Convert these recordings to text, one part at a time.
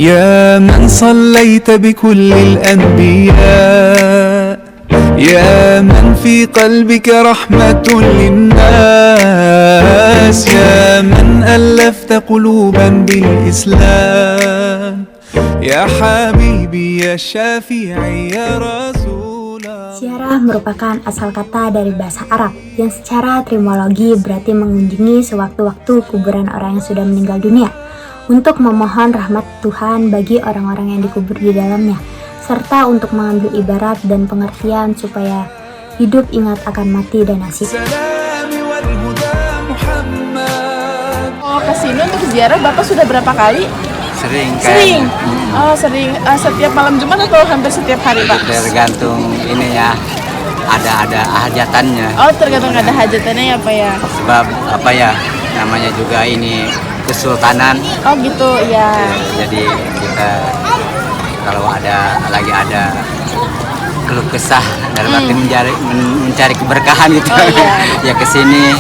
يا من صليت بكل الأنبياء يا من في قلبك رحمة للناس يا من ألفت قلوبا بالإسلام يا حبيبي يا شافعي يا رسول الله. Ziarah merupakan asal kata dari bahasa Arab yang secara etimologi berarti mengunjungi sewaktu-waktu kuburan orang yang sudah meninggal dunia untuk memohon rahmat Tuhan bagi orang-orang yang dikubur di dalamnya, serta untuk mengambil ibarat dan pengertian supaya hidup ingat akan mati dan nasib. Oh, ke sini untuk ziarah Bapak sudah berapa kali? Sering. Oh, sering. Setiap malam Jumat atau hampir setiap hari, Pak? Tergantung ini ya, ada hajatannya. Oh, tergantung ada hajatannya ya, Pak ya? Sebab apa ya, namanya juga ini kesultanan. Oh gitu, ya. Jadi kita kalau lagi ada keluh kesah dalam arti mencari keberkahan gitu. Oh, iya. Ya kesini,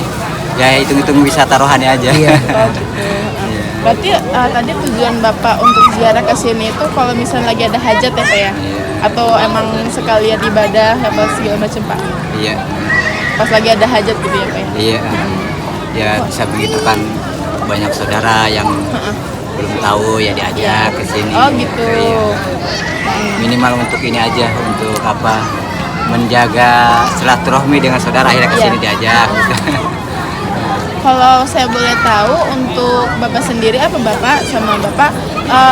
ya hitung-hitung wisata rohani aja. Oh gitu. Berarti tadi tujuan Bapak untuk ziarah ke sini itu kalau misalnya lagi ada hajat ya, Pak ya? Atau emang sekalian ibadah apa segala macam, Pak? Iya. Pas lagi ada hajat gitu ya, Pak ya? Iya. Ya bisa begitu kan, banyak saudara yang belum tahu ya diajak ke sini. Oh gitu. Iya. Minimal untuk ini aja, untuk apa? Menjaga silaturahmi dengan saudara, akhirnya ke sini diajak. Kalau saya boleh tahu untuk Bapak sendiri apa Bapak sama Bapak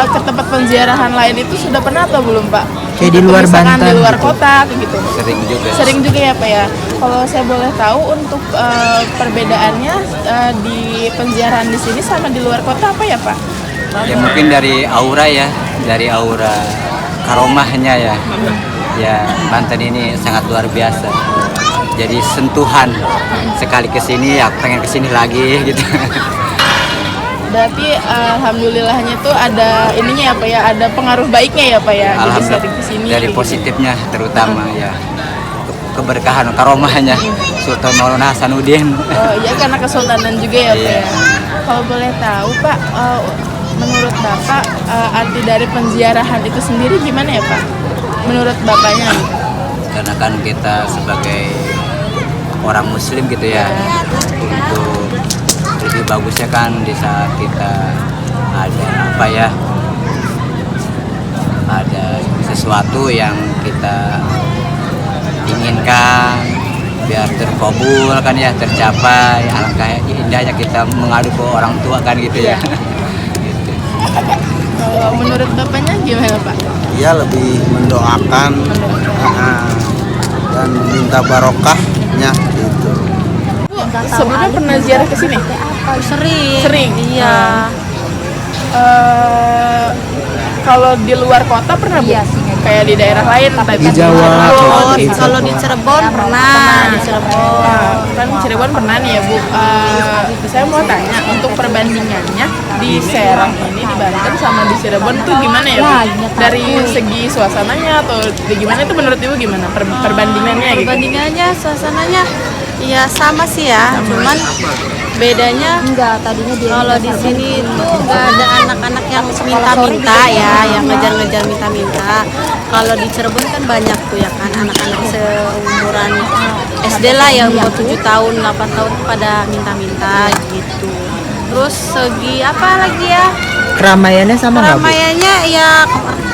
ke tempat penziarahan lain itu sudah pernah atau belum, Pak? Kayak di luar Misalkan Banten di luar gitu. kota gitu. Sering juga Ya, Pak ya. Kalau saya boleh tahu untuk perbedaannya di penziarahan di sini sama di luar kota apa ya, Pak? Ya mungkin dari aura karomahnya ya. Ya Banten ini sangat luar biasa. Jadi sentuhan, sekali kesini ya pengen kesini lagi gitu. Berarti alhamdulillahnya tuh ada ininya ya, Pak ya, ada pengaruh baiknya ya, Pak ya. Jadi sering kesini. Dari positifnya terutama ya, keberkahan karomahnya Sultan Maulana Hasanuddin. Oh iya, karena kesultanan juga ya, Pak ya. Kalau boleh tahu, Pak, menurut Bapak arti dari penziarahan itu sendiri gimana ya, Pak? Menurut Bapaknya gitu. Karena kan kita sebagai orang muslim gitu ya, untuk lebih bagusnya kan di saat kita ada sesuatu yang kita inginkan biar terkabul kan ya, tercapai, alangkah indahnya kita mengadu ke orang tua kan gitu ya. Gitu. Kalau menurut Bapaknya gimana, Pak? Dia lebih mendoakan dan minta barokahnya gitu. Sebelumnya pernah ziarah ke sini? Sering. Iya. Kalau di luar kota pernah, Bu? Kayak di daerah lain, Di Jawa, Kalau di Cirebon pernah, di Cirebon. Kan Cirebon pernah nih ya, Bu. Saya mau tanya untuk perbandingannya di Serang ini di Banten sama di Cirebon tuh gimana ya, Bu? Dari segi suasananya atau gimana itu menurut Ibu gimana perbandingannya gitu? Perbandingannya, suasananya ya sama sih ya, cuman bedanya kalau di sini itu nggak ada anak-anak yang minta-minta ya, yang ngejar-ngejar minta-minta. Kalau di Cirebon kan banyak tuh ya kan, anak-anak seumuran SD lah ya, umur 7 tahun, 8 tahun pada minta-minta gitu. Terus segi apa lagi ya? Keramaiannya sama nggak, Bu? Keramaiannya ya,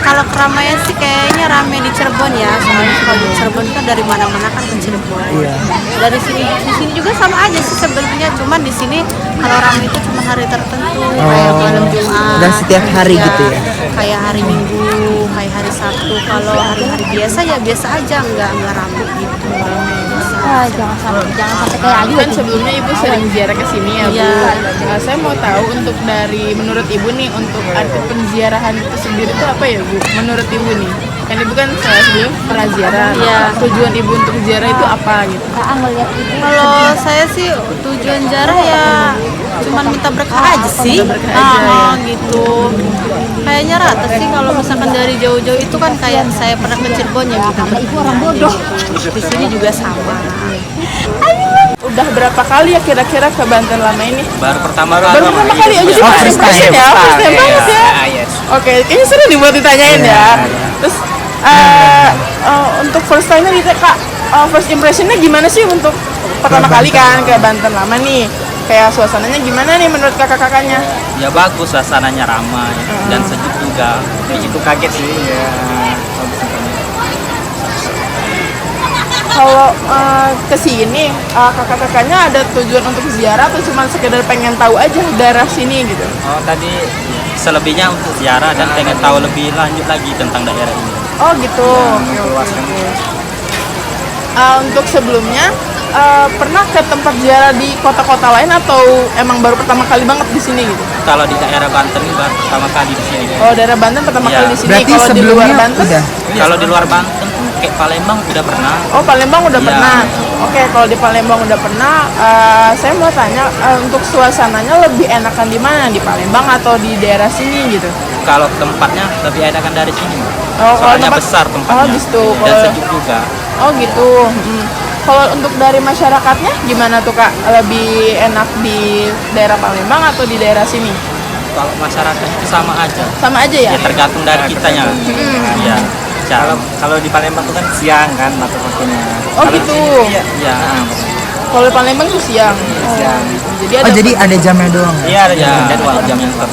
kalau keramaian sih kayaknya rame di Cirebon ya, soalnya kalau di Cirebon kan dari mana-mana kan ke Cirebon. Iya. Dari sini di sini juga sama aja sih sebenarnya, cuman di sini kalau rame itu cuma hari tertentu, kayak malam Jumat. Dan setiap hari ya, gitu ya? Kayak hari Minggu, kayak hari Sabtu. Kalau hari-hari biasa ya biasa aja, nggak rame gitu. Jangan sampai kayak Kan sebelumnya Ibu sering ziarah ke sini ya, Bu. Iya. Saya mau tahu untuk menurut Ibu nih, untuk arti penziarahan itu sendiri itu apa ya, Bu? Menurut Ibu nih. Kan Ibu kan sebelum pernah ziarah. Iya. Tujuan Ibu untuk ziarah itu apa gitu? Kalau saya sih tujuan ziarah ya cuman minta berkah aja sih. Gitu. Kayaknya rata sih kalau misalkan dari jauh-jauh itu kan, kayak saya pernah ke Cirebon ya minta berkah. Di sini juga sama. Udah berapa kali ya kira-kira ke Banten lama ini? Baru pertama Baru pertama kali aja sih, Pak. First time. First time ya, first time banget ya. Yes. Oke, kayaknya seru nih buat ditanyain ya. Terus untuk first time-nya nih Kak, first impression-nya gimana sih untuk pertama kali kan ke Banten Lama nih? Kayak suasananya gimana nih menurut kakak-kakaknya? Ya bagus, suasananya ramai dan sejuk juga. Itu kaget sih ya. Kalau kesini kakak-kakaknya ada tujuan untuk ziarah atau cuma sekedar pengen tahu aja daerah sini gitu? Oh tadi selebihnya untuk ziarah dan pengen tahu lebih lanjut lagi tentang daerah ini. Oh gitu. Oke. Untuk sebelumnya pernah ke tempat ziarah di kota-kota lain atau emang baru pertama kali banget di sini gitu? Kalau di daerah Banten ini baru pertama kali di sini. Oh, daerah Banten pertama Iya. kali di sini. Berarti Kalau di luar sebelumnya Banten? udah? Kalau di luar Banten kayak Palembang udah pernah. Oh, Palembang udah Iya. pernah. Oke, kalau di Palembang udah pernah, saya mau tanya untuk suasananya lebih enakan di mana? Di Palembang atau di daerah sini gitu? Kalau tempatnya lebih enakan dari sini. Oh, kalau Soalnya tempat- besar tempatnya. Oh, gitu. Dan Kalau- sejuk juga. Oh gitu. Kalau untuk dari masyarakatnya gimana tuh Kak? Lebih enak di daerah Palembang atau di daerah sini? Kalau masyarakat itu sama aja. Sama aja ya? Ya tergantung dari kitanya. Iya. Kalau di Palembang itu kan siang kan mata waktunya. Oh gitu. Iya. Kalau di Palembang tuh siang. Oh, jadi ada. Oh jadi ada jamnya doang ya? Iya ada jadwal jam yang tetap.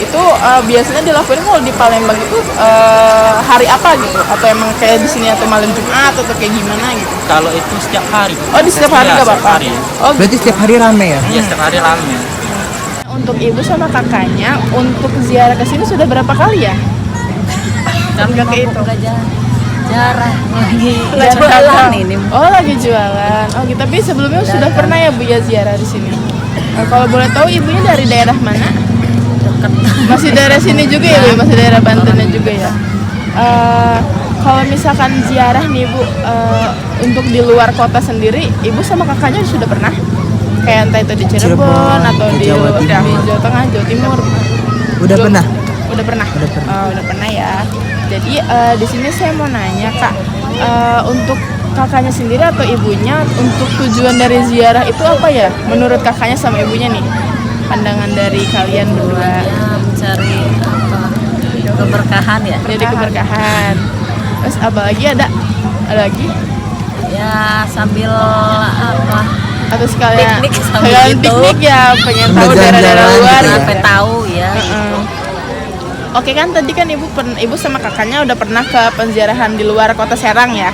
Itu biasanya dilakuin kalau di Palembang itu hari apa gitu? Atau emang kayak di sini atau malam Jumat atau kayak gimana gitu? Kalau itu setiap hari. Oh di setiap hari Iya, nggak setiap apa-apa? hari. Oh Berarti setiap hari rame ya? Iya setiap hari rame. untuk ibu sama kakaknya untuk ziarah ke sini sudah berapa kali ya? Nggak kehitung. Jarah lagi Jualan ini. Oh lagi jualan. Oh gitu. Tapi sebelumnya sudah pernah ya Bu ya ziarah di sini. Kalau boleh tahu ibunya dari daerah mana? Masih daerah sini juga ya Bu? Masih daerah Bantennya juga ya. Kalau misalkan ziarah nih Bu, untuk di luar kota sendiri, ibu sama kakaknya sudah pernah? Kayak entah itu di Cirebon atau di Jawa Timur. Jawa Tengah, Jawa Timur. Udah Belum? pernah? Udah pernah. Oh, udah pernah ya. Jadi di sini saya mau nanya Kak, untuk kakaknya sendiri atau ibunya untuk tujuan dari ziarah itu apa ya? Menurut kakaknya sama ibunya nih, pandangan dari kalian berdua. mencari keberkahan ya. Jadi keberkahan. Terus apa lagi ada? Ada lagi? Ya sambil apa? Atau sekalian Piknik sambil sekalian gitu. piknik ya, pengen tahu Sambil daerah-daerah jalan-jalan luar. gitu ya. Sampai tahu ya. Oke kan tadi kan ibu sama kakaknya udah pernah ke penziarahan di luar kota Serang ya.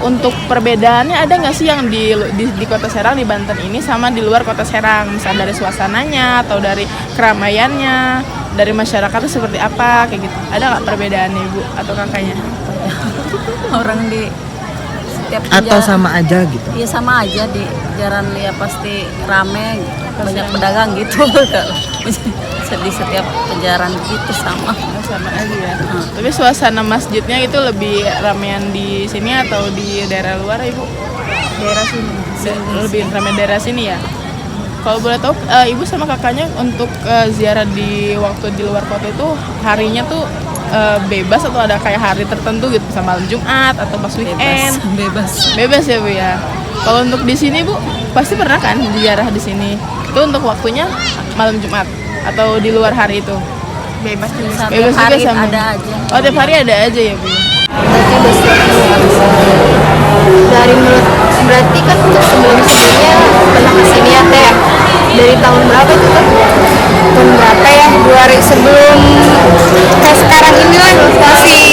Untuk perbedaannya ada nggak sih yang di kota Serang di Banten ini sama di luar kota Serang? Misal dari suasananya atau dari keramaiannya, dari masyarakatnya seperti apa kayak gitu. Ada nggak perbedaannya ibu atau kakaknya? Orang di setiap Atau penjara- sama aja gitu? Iya sama aja di jalan ya pasti rame, banyak pedagang gitu. Di setiap penjara gitu sama. Sama aja ya. Tapi suasana masjidnya itu lebih ramean di sini atau di daerah luar ibu? Daerah sini. Lebih ramai daerah sini ya. Kalau boleh tahu ibu sama kakaknya untuk ziarah di waktu di luar kota itu harinya tuh bebas atau ada kayak hari tertentu gitu, sama malam Jumat atau pas weekend? Bebas ya bu ya. Kalau untuk di sini bu pasti pernah kan ziarah di sini? Itu untuk waktunya malam Jumat atau di luar hari itu? Bebas juga. Bebas juga hari sama. ada aja. Oh tiap hari ada aja ya bu. Dari menurut berarti kan untuk sebelumnya pernah kesini ya teh dari tahun berapa itu tuh? Tahun berapa ya? 2 hari sebelum kayak sekarang ini lah masih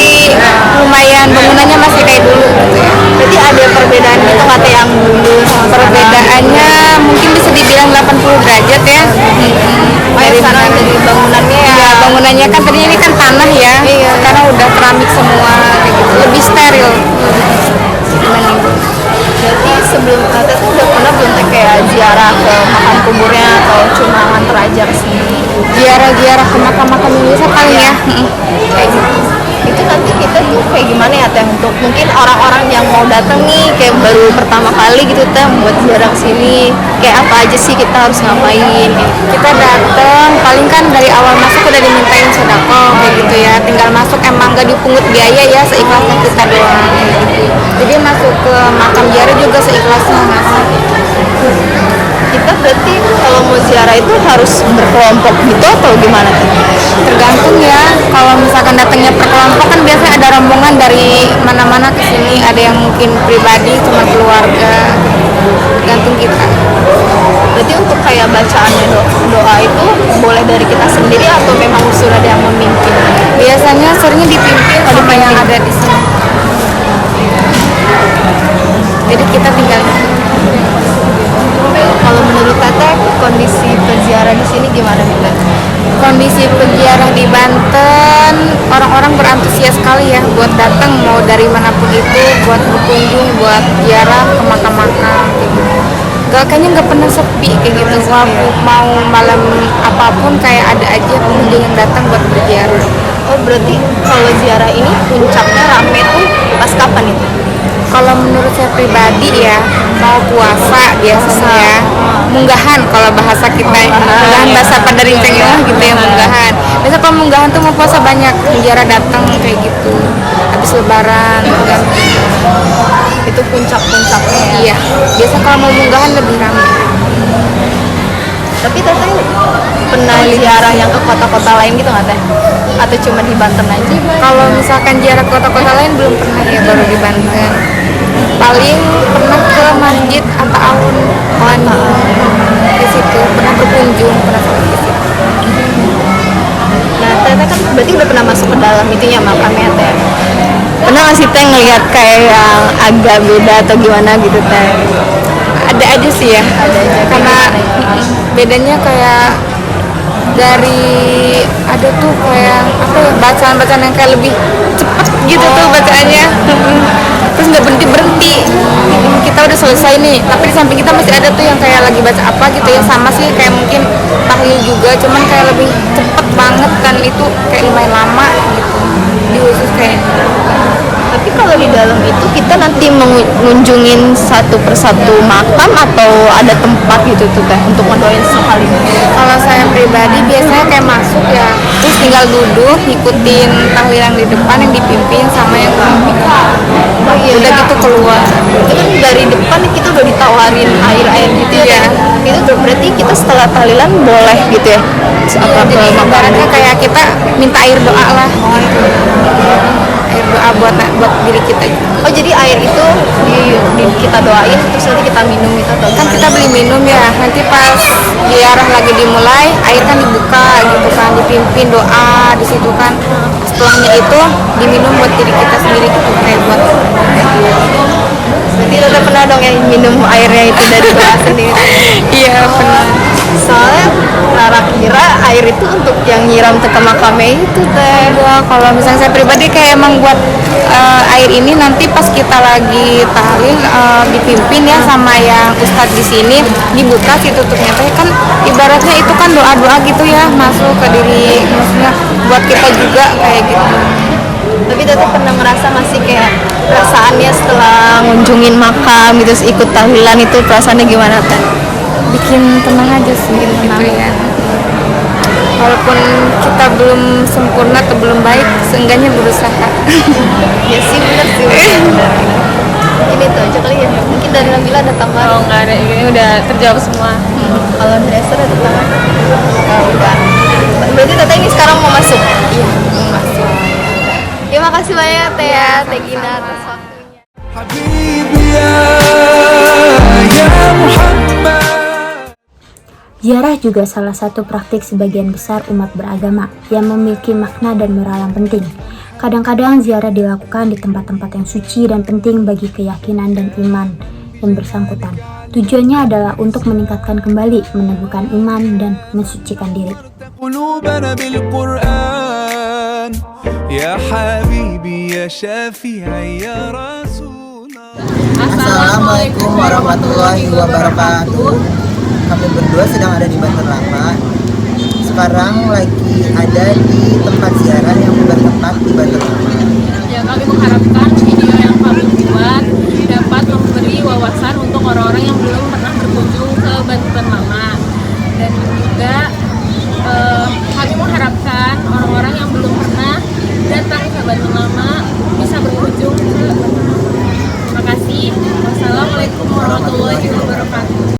lumayan bangunannya masih kayak dulu gitu ya. Berarti ada perbedaan gitu nggak teh yang dulu sama perbedaannya mungkin bisa dibilang 80 derajat ya. Dari sekarang dari bangunannya ya. Bangunannya kan tadi ini kan tanah ya. Sekarang udah keramik semua kayak gitu. Lebih steril. Jadi sebelum kata tuh udah pernah belum teh kayak ziarah ke makam kuburnya atau cuma nganter aja ke sini? Ziarah ke makam-makam Indonesia paling ya. Kayak gitu. Itu nanti kita tuh kayak gimana ya teh untuk mungkin orang-orang yang mau datang nih kayak baru pertama kali gitu teh buat ziarah ke sini. Kayak apa aja sih kita harus ngapain? Kita datang paling kan dari awal masuk udah dimintain sedekah kayak gitu ya. Tinggal masuk emang gak dipungut biaya ya seikhlasnya kita doang kayak gitu. Jadi masuk ke makam ziarah juga seikhlasnya masuk. Kita berarti kalau mau ziarah itu harus berkelompok gitu atau gimana? Tergantung ya, kalau misalkan datangnya per kelompok kan biasanya ada rombongan dari mana-mana ke sini, ada yang mungkin pribadi cuma keluarga, tergantung kita. Berarti untuk kayak bacaannya doa itu boleh dari kita sendiri atau memang sudah ada yang memimpin? Biasanya seringnya dipimpin sama yang ada di sini. Jadi kita tinggal. Kalau menurut Teteh kondisi peziarah di sini gimana nih Teh? Kondisi peziarah di Banten, orang-orang berantusias sekali ya buat datang mau dari manapun itu, buat berkunjung, buat ziarah ke makam-makam gitu. Kayaknya nggak pernah sepi kayak gitu. Mau malam apapun kayak ada aja pengunjung yang datang buat berziarah. Oh berarti kalau ziarah ini puncaknya rame tuh pas kapan itu? Kalau menurut saya pribadi ya, mau puasa biasanya ya, munggahan kalau bahasa kita, munggahan bahasa pada rincengnya gitu ya, munggahan. Biasa kalau munggahan tuh mau puasa banyak, ziarah datang kayak gitu. Habis lebaran, munggahan. Itu puncak-puncaknya ya? Iya, biasa kalau mau munggahan lebih ramai. Tapi Teteh pernah ziarah yang ke kota-kota lain gitu nggak Teh? Atau cuma di Banten aja? Kalau misalkan ziarah ke kota-kota lain belum pernah ya, baru di Banten. Paling pernah ke Masjid Atta-Awun di situ, pernah berkunjung, pernah sampai di situ. Nah Teteh kan berarti udah pernah masuk ke dalam itunya makamnya Teh. Pernah nggak sih Teh ngeliat kayak yang agak beda atau gimana gitu Teh? Ada aja sih ya, karena bedanya kayak dari ada tuh kayak apa ya, bacaan-bacaan yang kayak lebih cepat gitu tuh bacaannya, terus nggak berhenti. Kita udah selesai nih, tapi di samping kita masih ada tuh yang kayak lagi baca apa gitu ya, sama sih kayak mungkin tahlil juga, cuman kayak lebih cepet banget dan itu kayak lumayan lama gitu di khusus kayak. Tapi kalau di dalam itu kita nanti mengunjungin satu persatu makam atau ada tempat gitu tuh Teh untuk ngedoain sekali? Kalau saya pribadi biasanya kayak masuk ya, terus tinggal duduk ngikutin tahlil yang di depan yang dipimpin sama yang pemimpin. Oh, iya. Udah gitu keluar. Itu kan dari depan kita udah ditawarin air gitu ya. Iya. Teh? Itu tuh berarti kita setelah tahlilan boleh gitu ya? Apa ke Jadi makam? ibaratnya kayak kita minta air doa lah. Air doa buat diri kita. Oh jadi air itu kita doain terus nanti kita minum itu atau Kan kita beli minum ya, nanti pas ziarah lagi dimulai air kan dibuka gitu kan, dipimpin doa di situ kan. Setelahnya itu diminum buat diri kita sendiri gitu, kayak buat. berarti udah pernah dong yang minum airnya itu dari doa sendiri? Iya pernah. Soalnya Rara kira air itu untuk yang nyiram ke makamnya itu Teh. Enggak, kalau misalnya saya pribadi kayak emang buat air ini nanti pas kita lagi tahlil dipimpin ya sama yang ustadz di sini, dibuka sih tutupnya teh kan ibaratnya itu kan doa-doa gitu ya masuk ke diri, maksudnya buat kita juga kayak gitu. Tapi Teteh pernah ngerasa masih kayak perasaannya setelah ngunjungin makam gitu ikut tahlilan itu perasaannya gimana Teh? Bikin tenang aja sih gitu ya. Walaupun kita belum sempurna atau belum baik, seenggaknya berusaha. Ya sih bener sih. Ini tuh aja kali ya. Mungkin dari Nabila ada tambahan? Oh nggak ada, ini udah terjawab semua. Kalau dari Esther ada tambahan? Oh, udah. Berarti Teteh ini sekarang mau masuk? Iya, mau masuk. Ya makasih banyak Teh ya, Teh Gina atas waktunya. حبيبي يا محمد. Ziarah juga salah satu praktik sebagian besar umat beragama yang memiliki makna dan moral yang penting. Kadang-kadang ziarah dilakukan di tempat-tempat yang suci dan penting bagi keyakinan dan iman yang bersangkutan. Tujuannya adalah untuk meningkatkan kembali, meneguhkan iman dan mensucikan diri. قلوبنا بالقرآن يا حبيبي يا شافعي يا رسول الله. Assalamualaikum warahmatullahi wabarakatuh. Kami berdua sedang ada di Banten Lama. Sekarang lagi ada di tempat ziarah yang bertempat di Banten Lama. Ya, kami mengharapkan video yang kami buat dapat memberi wawasan untuk orang-orang yang belum